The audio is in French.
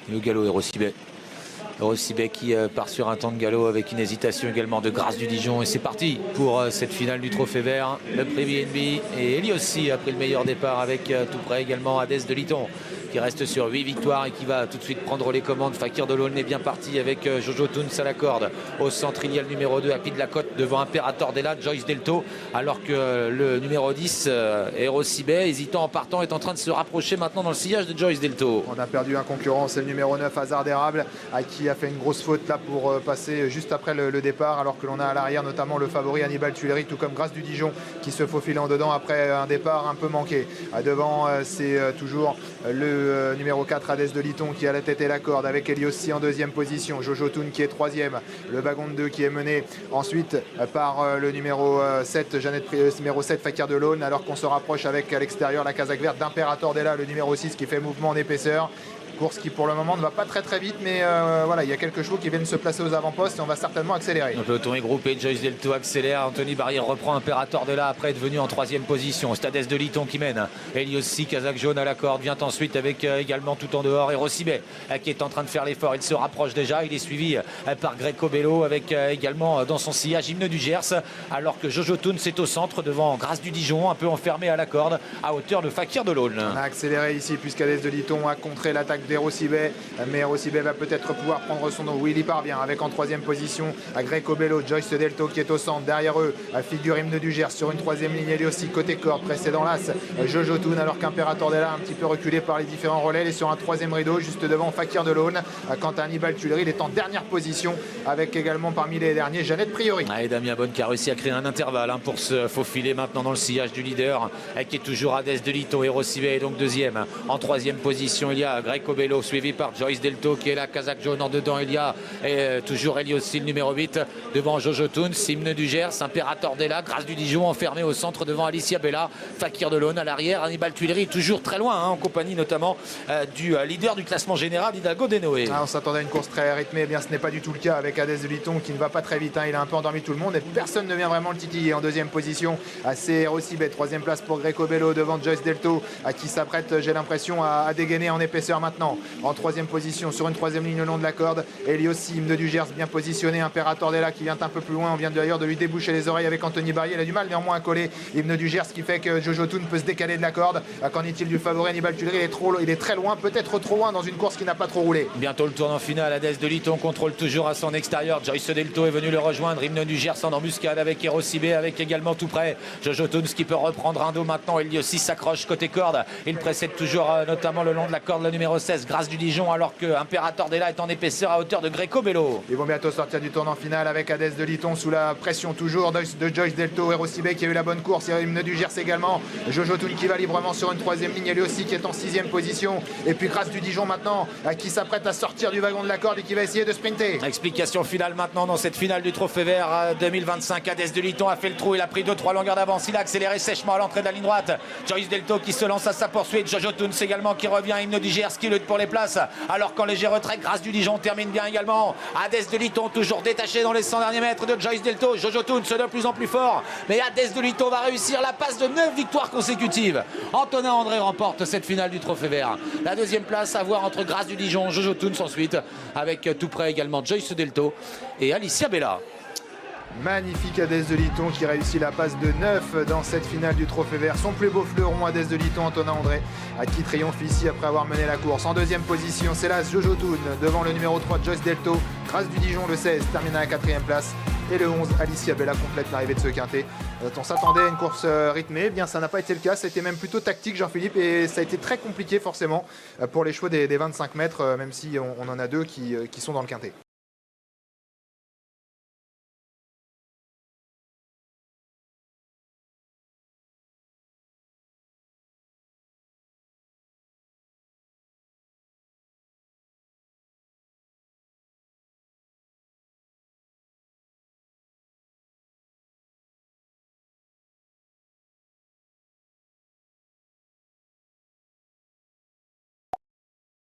Et le galop est Rossibet. Rossibet qui part sur un temps de galop avec une hésitation également de Grâce du Dijon. Et c'est parti pour cette finale du Trophée Vert. Le prix BNB et Eli aussi a pris le meilleur départ avec tout près également Hadès de Liton qui reste sur 8 victoires et qui va tout de suite prendre les commandes. Fakir de l'Aulne est bien parti avec Jojo Toons à la corde. Au centre, il y a le numéro 2, Happy de la Côte devant Imperator Della, Joyce Delto, alors que le numéro 10, Hero Sibet, hésitant en partant, est en train de se rapprocher maintenant dans le sillage de Joyce Delto. On a perdu un concurrent, c'est le numéro 9, Hasard d'Érable, qui a fait une grosse faute là pour passer juste après le départ, alors que l'on a à l'arrière notamment le favori Hannibal Tuileries, tout comme Grâce du Dijon qui se faufile en dedans après un départ un peu manqué. Devant, c'est toujours le numéro 4, Hadès de Liton, qui a la tête et la corde, avec Eliossi en deuxième position, Jojo Toon qui est troisième, le wagon de 2 qui est mené ensuite par le numéro 7, numéro 7, Fakir de l'Aulne, alors qu'on se rapproche avec à l'extérieur la casaque verte d'Imperator Della, le numéro 6 qui fait mouvement en épaisseur. Course qui pour le moment ne va pas très vite, mais voilà, il y a quelques chevaux qui viennent se placer aux avant-postes et on va certainement accélérer. Le peloton est groupé, Joyce Delto accélère, Anthony Barrière reprend Imperator de là, après être venu en troisième position. Stades de Liton qui mène, Eliossi, Kazakh jaune à la corde, vient ensuite avec également tout en dehors, et Rossibet qui est en train de faire l'effort, il se rapproche déjà, il est suivi par Greco Bello avec également dans son sillage Hymne du Gers, alors que Jojo Toons est au centre devant Grâce du Dijon, un peu enfermé à la corde, à hauteur de Fakir de l'Aulne. On a accéléré ici puisqu'Hadès de Liton a contré l'attaque d'Erosibet, mais Erosibet va peut-être pouvoir prendre son nom. Oui, il y parvient avec en troisième position à Greco Bello, Joyce Delto qui est au centre. Derrière eux, figure Hymne du Gers sur une troisième ligne. Elle est aussi côté corde, précédant l'as Jojo Toon, alors qu'Imperator Della un petit peu reculé par les différents relais. Il est sur un troisième rideau, juste devant Fakir de l'Aulne. Quant à Hannibal Tuileries, il est en dernière position, avec également parmi les derniers Jeannette Priori. Et Damien Bonne qui a réussi à créer un intervalle pour se faufiler maintenant dans le sillage du leader, qui est toujours Hadès de Liton. Et Rossibet est donc deuxième. En troisième position, il y a Greco Bello, suivi par Joyce Delto qui est là, Kazakh jaune en dedans. Il y a toujours Eliossi, le numéro 8, devant Jojo Toons, Hymne du Gers, Imperator Della, Grâce du Dijon enfermé au centre devant Alicia Bella, Fakir de l'Aulne à l'arrière, Hannibal Tuileries toujours très loin, en compagnie notamment du leader du classement général, Hidalgo Denoé. On s'attendait à une course très rythmée, eh bien ce n'est pas du tout le cas avec Hadès de Liton qui ne va pas très vite, il a un peu endormi tout le monde et personne ne vient vraiment le titiller. En deuxième position, c'est Rossibet, troisième place pour Greco Bello devant Joyce Delto qui s'apprête, j'ai l'impression, à dégainer en épaisseur maintenant. En troisième position, sur une troisième ligne le long de la corde, Eliossi, Hymne du Gers bien positionné, Imperator Della qui vient un peu plus loin, on vient d'ailleurs de lui déboucher les oreilles avec Anthony Barrier, il a du mal néanmoins à coller Hymne du Gers, qui fait que Jojo Toon peut se décaler de la corde. Qu'en est-il du favori Hannibal Tuileries? Il est très loin, peut-être trop loin dans une course qui n'a pas trop roulé. Bientôt le tournant final, Hadès de Liton contrôle toujours à son extérieur, Joyce Delto est venu le rejoindre, Hymne du Gers en embuscade avec Erosibet, avec également tout près Jojo Toons qui peut reprendre un dos maintenant. Eliossi s'accroche côté corde, il précède toujours notamment le long de la corde le numéro 16, Grâce du Dijon, alors que Imperator Della est en épaisseur à hauteur de Greco Bello. Ils vont bientôt sortir du tournant final avec Hadès de Liton sous la pression toujours de Joyce Delto, Erosibet qui a eu la bonne course, il y a Hymne du Gers également, Jojo Toon qui va librement sur une troisième ligne, lui aussi qui est en sixième position, et puis Grâce du Dijon maintenant qui s'apprête à sortir du wagon de la corde et qui va essayer de sprinter. Explication finale maintenant dans cette finale du Trophée Vert 2025. Hadès de Liton a fait le trou, il a pris 2-3 longueurs d'avance, il a accéléré sèchement à l'entrée de la ligne droite. Joyce Delto qui se lance à sa poursuite, Jojo Toons également qui revient, Hymne du Gers qui lutte pour les places, alors qu'en léger retrait, Grâce du Dijon termine bien également. Hadès de Liton toujours détaché dans les 100 derniers mètres de Joyce Delto, Jojo Toons de plus en plus fort, mais Hadès de Liton va réussir la passe de 9 victoires consécutives. Antonin André remporte cette finale du Trophée Vert. La deuxième place à voir entre Grâce du Dijon, Jojo Toons ensuite, avec tout près également Joyce Delto et Alicia Bella. Magnifique Hadès de Liton qui réussit la passe de 9 dans cette finale du Trophée Vert. Son plus beau fleuron, Hadès de Liton, Antonin André, qui triomphe ici après avoir mené la course. En deuxième position, c'est là Jojo Toon devant le numéro 3, Joyce Delto. Grâce du Dijon, le 16, termine à la quatrième place. Et le 11, Alicia Bella complète l'arrivée de ce quintet. On s'attendait à une course rythmée, eh bien ça n'a pas été le cas, c'était même plutôt tactique Jean-Philippe et ça a été très compliqué forcément pour les chevaux des 25 mètres, même si on en a deux qui sont dans le quintet.